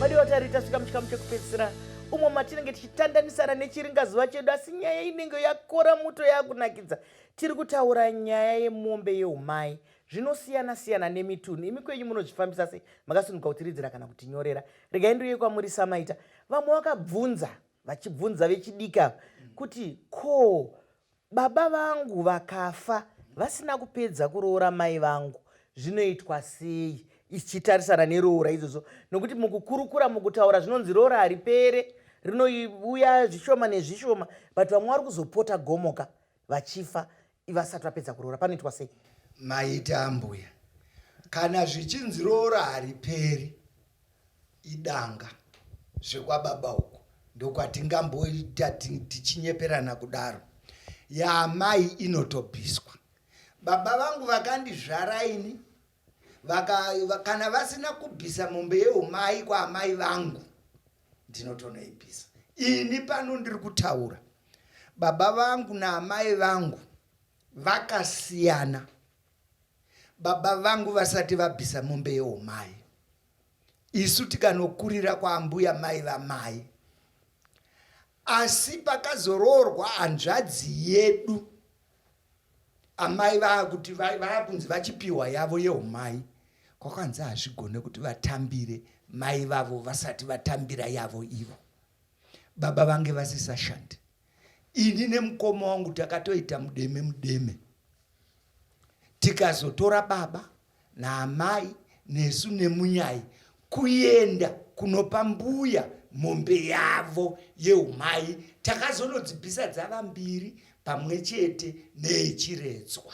Vadiwa tari tasvika muchikamu chekupedzisira umwe matinenge tichitandanisana nechiringazuva chedu, asi nyaya inenge yakora muto yakunakidza. Tiri kutaura nyaya yemombe yeumai. Zvinosiyana siyana nemitunhu. Imi kwenyu munozvifambisa sei? Makasununguka kutiridzira kana kutinyorera. Regai ndiuye kwamuri Samaita. Vamwe vakabvunza, vachibvunza vechidika kuti ko baba vangu vakafa vasina kupedza kuroora mai vangu zvinoitwa sei? Ichitarisana neroora izvozvo, nokuti mukukurukura mukutaura zvinonzi roora haripere, rinouya zvishoma nezvishoma, but vamwe vari kuzopota gomoka vachifa vasati vapedza kuroora. Panoitwa sei? Maita ambuya, kana zvichinzi roora hariperi idanga zvekwababa uko ndokwatingamboita tichinyeperana kudaro. Yamai inotobviswa. Baba vangu vakandizvara ini, kana vasina kubvisa mombe yeumai kwaamai vangu, ndinotonoibvisa. Ini pano ndiri kutaura, baba vangu naamai vangu vakasiyana. Baba vangu vasati vabvisa mombe yeumai. Isu tikanokurira kwaambuya mai vamai. Asi pakazoroorwa hanzvadzi yedu, amai vakuti vakunzi vachipiwa yavo yeumai, kwakanzi hazvigone kuti vatambire mai vavo vasati vatambira yavo ivo. Baba vange vasisashandi. Ini nemukoma wangu takatoita mudeme. Tikazotora baba naamai nesu nemunyai kuenda kunopa mbuya mombe yavo yeumai. Takazonodzibvisa dzava mbiri pamwe chete nechiredzwa.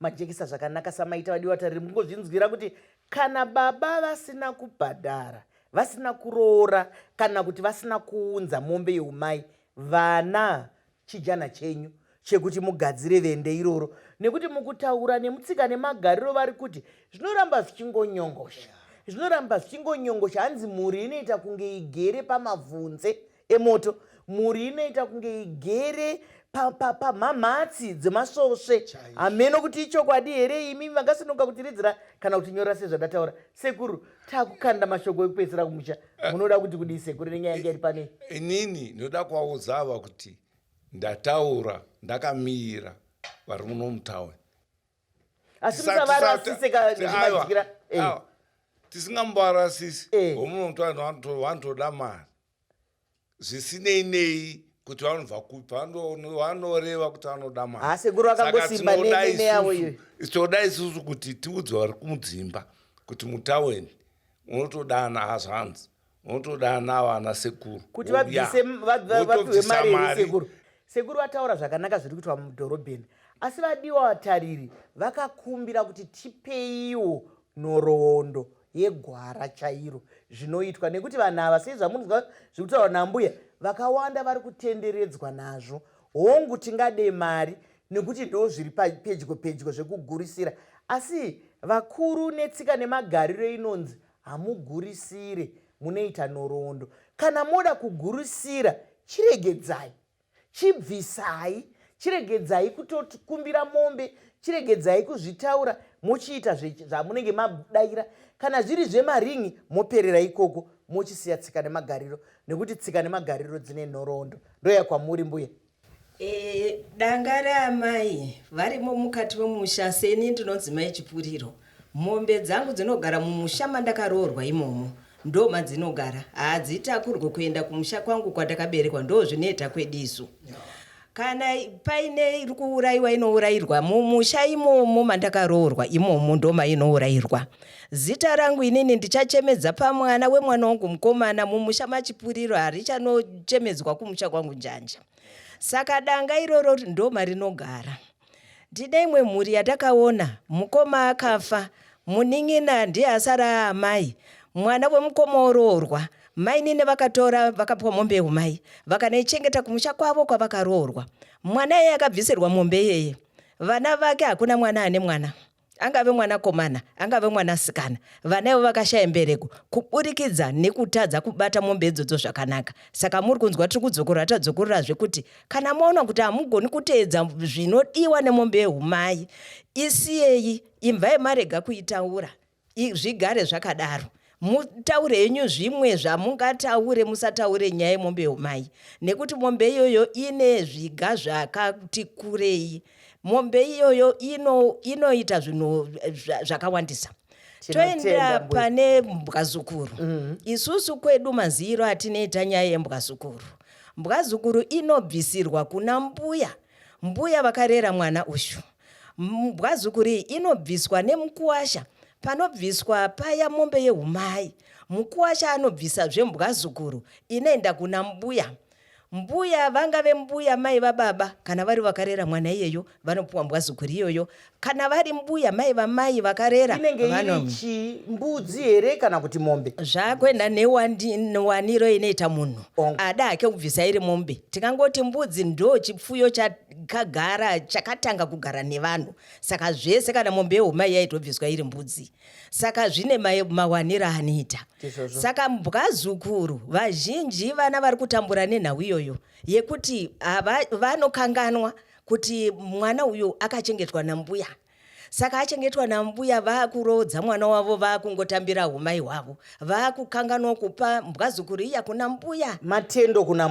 Majekisa zvakanaka Samaita. Vadiwa tariri mungozvinzwira kuti kana baba vasina kubhadhara, vasina kuroora, kana kuti vasina kuunza mombe yeumai, vana chijana chenyu chekuti mugadzire vende iroro. Nekuti mukutaura nemutsika nemagariro vari kuti zvinoramba zvichingonyongosha. Zvinoramba zvichingonyongosha. Hanzi mhuri inoita kunge igere pamavhunze emoto, mhuri inoita kunge igere pamhamatsi dzemasvosve. Hameno kuti ichokwadi here imi vangasununguka kutiridzira kana kutinyorera sezvadataura. Sekuru, takukanda mashoko ekupedzisira kumusha. Munoda kuti kudii sekuru nenyaya yangu iri panei? Inini ndoda kuvaudza kuti ndataura ndakamira vari muno mutauni. Asi musavarasise nezvimadyira. Tisingambovarasisi vomuno vanotoda mari. Zvisinei nei kuti vanobva kupi, vanoreva kuti vanoda mari. Sekuru vakangosimba neyawo iyo. Toda isusu kuti tiudzwe vari kumudzimba kuti mutaweni unotodana hazvanzi, unotodana vana sekuru kuti vapiwe mari sekuru. Sekuru vataura zvakanaka zviri kuitwa mudhorobheni, asi vadiwa vatariri vakakumbira kuti tipeiwo nhoroondo yegwara chairo zvinoitwa, nekuti vanhu ava sezvamunonzwa zviri kutaurwa nambuya, vakawanda vari kutenderedzwa nazvo. Hongu tingade mari nekuti ndo zviri pedyo zvekugurisira, asi vakuru netsika nemagariro inonzi hamugurisire, munoita nhoroondo. Kana moda kugurisira, chiregedzai, chibvisai, chiregedzai kutokumbira mombe, chiregedzai kuzvitaura mochiita zvamunenge madayira. Kana zviri zvemaringi moperera ikoko, mochisiya tsika nemagariro, nekuti tsika nemagariro dzine nhoroondo. Ndoya kwamuri mbuya. Danga raamai varimo mukati memusha, seni ndinonzi mai Chipuriro. Mombe dzangu dzinogara mumusha mandakaroorwa imomo, ndo madzinogara. Hadzitakurwe kuenda kumusha kwangu kwandakaberekwa, ndo zvinoita kwedisu. Kana paine iri kuurayiwa inourayirwa mumusha imomo mandakaroorwa, imomo ndo mainourayirwa. Zita rangu inini ndichachemedza pamwana wemwana wangu mukomana mumusha maChipuriro, harichanochemedzwa kumusha kwangu Njanja. Saka danga iroro ndo marinogara. Ndine imwe mhuri yatakaona, mukoma akafa, muning'ina ndiye asara amai, mwana wemukoma oroorwa. Mai nine vakatora vakapwa mombe yeumai, vakanaichengeta kumusha kwavo kwavakaroorwa. Mwana yeye akabvisirwa mombe yeye. Vana vake hakuna mwana ane mwana, angave mwana komana, angave mwana sikana. Vana ivo vakashaya mbereko kuburikidza nekutadza kubata mombe idzodzo zvakanaka. Saka muri kunzwa tiri kudzokora tadzokorerazve kuti kana maona kuti hamugoni kuteedza zvinodiwa nemombe yeumai, isiyei, imvai marega kuitaura, zvigare zvakadaro. mutaure henyu zvimwe zvamungataure, musataure nyaya yemombe yeumai, nekuti mombe iyoyo ine zviga zvakati kurei. Mombe iyoyo inoita zvinhu zvakawandisa. Toenda pane mbwazukuru. Isusu kwedu maziro atinoita nyaya yembwazukuru. Mbwazukuru inobvisirwa kuna mbuya vakarera mwana ushu. Mbwazukuru iyi inobviswa nemukuwasha. Panobviswa paya mombe yeumai, mukuwasha anobvisa zvembwazukuru inoenda kuna mbuya vangave mbuya mai vababa, kana vari vakarera mwana iyeyo vanopuwa mbwazukuru iyoyo. Kana vari mbuya mai vamai vakarera, inenge iri mbudzi here kana kuti mombe? Zvakwenda newaniro inoita munhu ada hake kubvisa iri mombe. Tikangoti mbudzi ndo chipfuyo chakatanga kugara nevanhu, saka zvese kana mombe yeumai yaitobviswa iri mbudzi. Saka zvine mawaniro anoita. Saka mbwazukuru vazhinji vana vari kutambura nenhau iyoyo yekuti vanokanganwa kuti mwana uyu akachengetwa nambuya. Saka achengetwa nambuya, vakurodza mwana wavo, vakungotambira umai hwavo, vakukanganwa kupa mbwazukuru iya kuna mbuya. Matendo kuna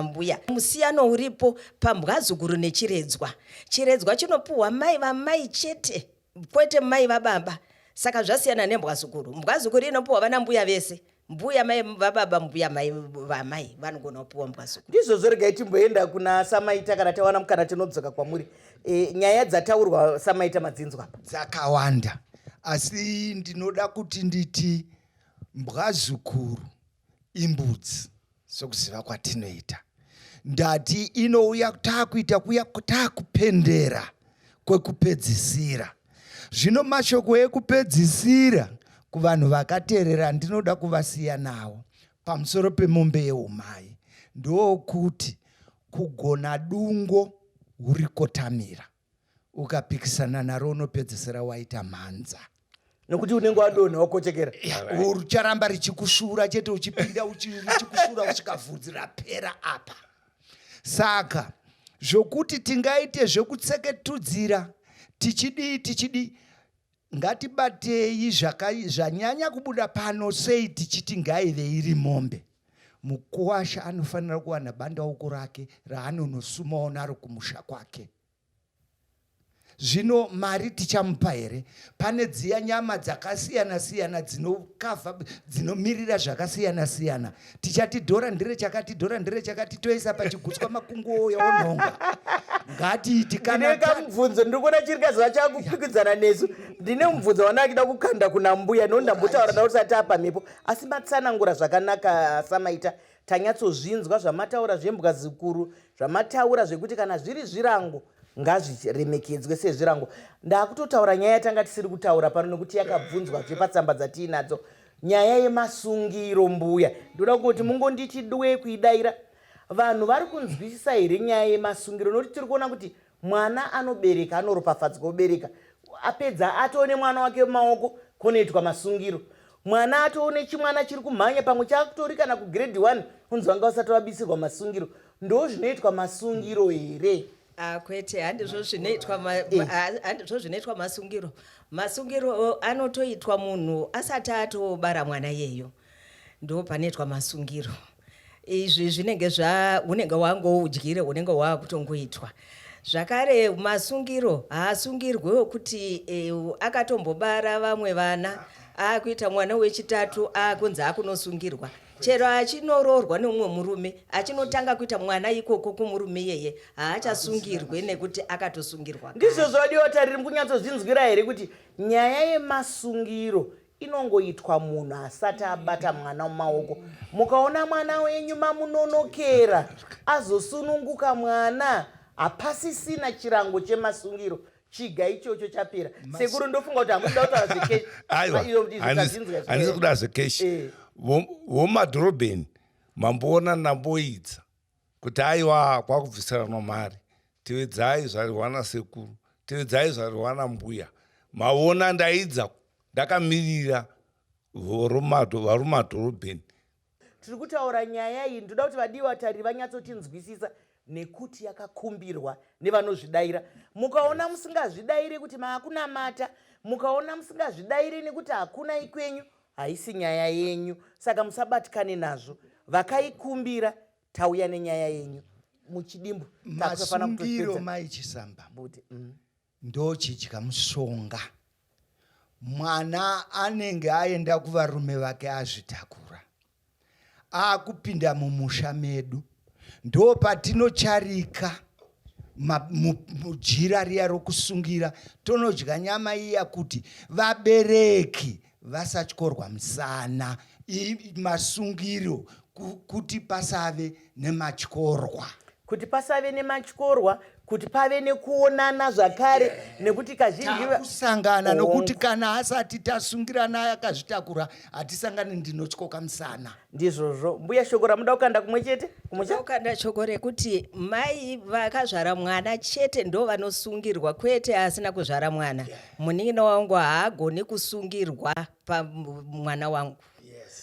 mbuya. Musiyano uripo pambwazukuru nechiredzwa. Chiredzwa chinopuhwa mai vamai chete, kwete mai vababa. Saka zvasiyana nembwazukuru. Mbwazukuru inopuhwa vana mbuya vese. Mbuya mai vababa, mbuya mai vamai vanogona kupuwa mbwazukuru. Ndizvo regai timboenda kuna Samaita kana tawana mukana tinodzoka kwamuri. Nyaya dzataurwa Samaita madzinzwa apa dzakawanda, asi ndinoda kuti nditi mbwazukuru imbudzi sokuziva kwatinoita. Ndati inouya takuita kuya takupendera kwekupedzisira. Zvino mashoko ekupedzisira kuvanhu vakateerera ndinoda kuvasiya nawo pamusoro pemombe yeumai ndokuti kugona dungo urikotamira, ukapikisana naro unopedzisira waita mhanza, nokuti unenge wadonha wakochekera. Ucharamba richikushura chete, uchipinda richikushura kusvika vhudzi rapera apa. Saka zvokuti tingaite zvekutseketudzira tichidi ngatibatei zvanyanya kubuda pano sei tichiti ngaive iri mombe. Mukuwasha anofanira kuwana bandauko rake raanonosumawo naro kumusha kwake. Zvino mari tichamupa here? Pane dziya nyama dzakasiyana siyana dzinomirira zvakasiyana siyana. Tichati dhora ndire chakati toisa pachigutswa makungu yaononga. Ngatiiti kana kamubvunzo ndikuona chiri kaziva chakupikidzana nesu. Ndine mubvunzo wanakida kukanda kuna mbuya nondambotaura nawo usati apa mhepo, asi matsanangura zvakanaka Samaita. Tanyatsozvinzwa zvamataura zvembwazukuru, zvamataura zvekuti kana zviri zvirango ngazviremekedzwe sezvirango. Ndakutotaura nyaya yatanga tisiri kutaura pano nekuti yakabvunzwa zvepatsamba dzatiinadzo, nyaya yemasungiro mbuya. Ndoda kuti mungonditi dwe kuidaira. Vanhu vari kunzwisisa here nyaya yemasungiro? Nokuti tiri kuona kuti mwana anobereka, anoropafadzwa kubereka, apedza atoone mwana wake mumaoko kunoitwa masungiro. Mwana atoone chimwana chiri kumhanya, pamwe chakutori kana kugrade 1 unzi wanga usati wabisirwa masungiro. Ndo zvinoitwa masungiro here? Kwete, handizvo zvinoitwa masungiro. Masungiro anotoitwa munhu asati atobara mwana iyeyo, ndo panoitwa masungiro. Izvi zvinenge unenge wangoudyire, unenge wakutongoitwa. Zvakare masungiro haasungirwe wekuti akatombobara vamwe vana akuita mwana wechitatu akunzi akunosungirwa. Chero achinororwa neumwe murume achinotanga kuita mwana ikoko kumurume iyeye haachasungirwe nekuti akatosungirwa. Ndizvo zvodiwa tariri kunyatsozvinzwira here kuti nyaya yemasungiro inongoitwa munhu asati abata mwana mumaoko. Mukaona mwana wenyu mamunonokera azosununguka mwana, hapasisina chirango chemasungiro, chiga ichocho chapera. Sekuru ndofunga kuti hamuda kutaura zvekeshi. Handisi kuda zvekeshi. Vomadhorobheni mamboona namboidza kuti aiwa kwakubvisirana mari, tevedzai zvarirwa nasekuru, tevedzai zvarirwa nambuya. Maona ndaidza ndakamirira varumadhorobheni. Tiri kutaura nyaya iyi, ndoda kuti vadiwa tariri vanyatsotinzwisisa nekuti yakakumbirwa nevanozvidaira. Mukaona musingazvidairi kuti makunamata, mukaona musingazvidairi nekuti hakuna ikwenyu, haisi nyaya yenyu, saka musabatikane nazvo. Vakaikumbira tauya nenyaya yenyu muchidimbu. Masungiro maichisamba ndochidya mushonga. Mwana anenge aenda kuvarume vake azvitakura, akupinda mumusha medu, ndo patinocharika mujira riya rokusungira, tonodya nyama iya kuti vabereki vasatyorwa musana. Masungiro kuti pasave nematyorwa, kuti pasave nematyorwa, kuti pave nekuonana zvakare, nekuti kazhinji kusangana nokuti kana asati tasungirana akazvitakura hatisangani ndinotyoka musana. Ndizvozvo. Mbuya shoko ramuda kukanda kumwe chete kukanda shoko rekuti mai vakazvara mwana chete ndo vanosungirwa, kwete asina kuzvara mwana. Munin'ina wangu haagoni kusungirwa pamwana wangu.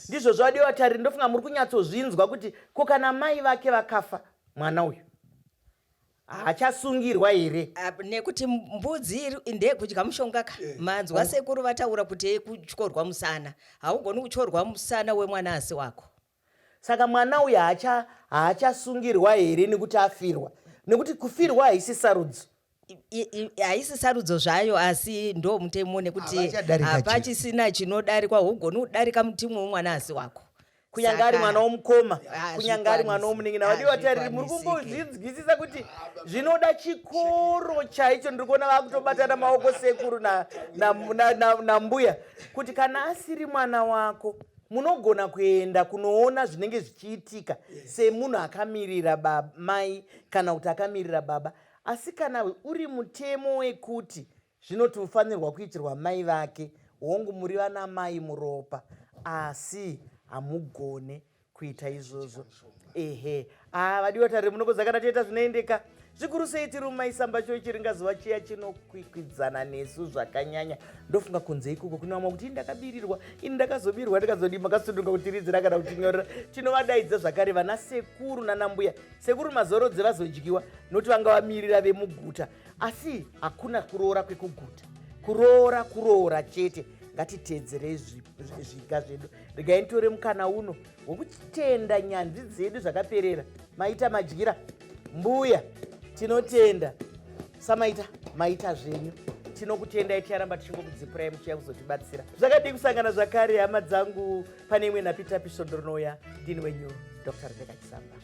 Ndizvo zvadiwa tariri. Ndofunga muri kunyatsozvinzwa kuti ko kana mai vake vakafa, mwana uyu haachasungirwa here? Nekuti mbudzi ndeyekudya mushonga ka. Manzwa sekuru vataura kuti yekutyorwa musana. Haugoni kutyorwa musana wemwana asi wako. Saka mwana uyu haachasungirwa here nekuti afirwa? Nekuti kufirwa haisi sarudzo. Haisi sarudzo zvayo, asi ndo mutemo, nekuti hapachisina chinodarikwa. Hugoni kudarika mutimwe wemwana asi wako, kunyanga ari mwana womukoma, kunyanga ari mwana womuning'ina. Vadiwa tariri, muri kumbozvinzwisisa kuti zvinoda chikoro chaicho. Ndiri kuona vakutobatana maoko sekuru na mbuya, kuti kana asiri mwana wako munogona kuenda kunoona zvinenge zvichiitika semunhu akamirira mai kana kuti akamirira baba. Asi kana uri mutemo wekuti zvinoti ufanirwa kuitirwa mai vake, hongu muri vana mai muropa, asi hamugone kuita izvozvo. Ehe, vadiwa tarire, munokodza kana toita zvinoendeka. Zvikuru sei tiri mumaisamba cho chiringazuva chiya chinokwikwidzana nesu zvakanyanya. Ndofunga kunze ikoko kuna vamwe kuti ndakabirirwa, ini ndakazobirwa, ndakazodima, makasundunga kutiridzira kana kutinyorera. Tinovadaidza zvakare vana sekuru nanambuya. Sekuru mazorodze vazodyiwa nokuti vanga vamirira vemuguta, asi hakuna kuroora kwekuguta. Kuroora chete. Ngatiteedzerei zviga zvedu. Regai nitore mukana uno wokutenda nyanzvi dzedu zvakaperera. Maita madyira mbuya, tinotenda maita zvenyu. Tinokutendai, ticharamba tichingokudzipirai muchiya kuzotibatsira. Zvakadii kusangana zvakare hama dzangu. Pane imwe nhapita pisodoronoya. Ndini wenyu Dr. Rebecca Chisamba.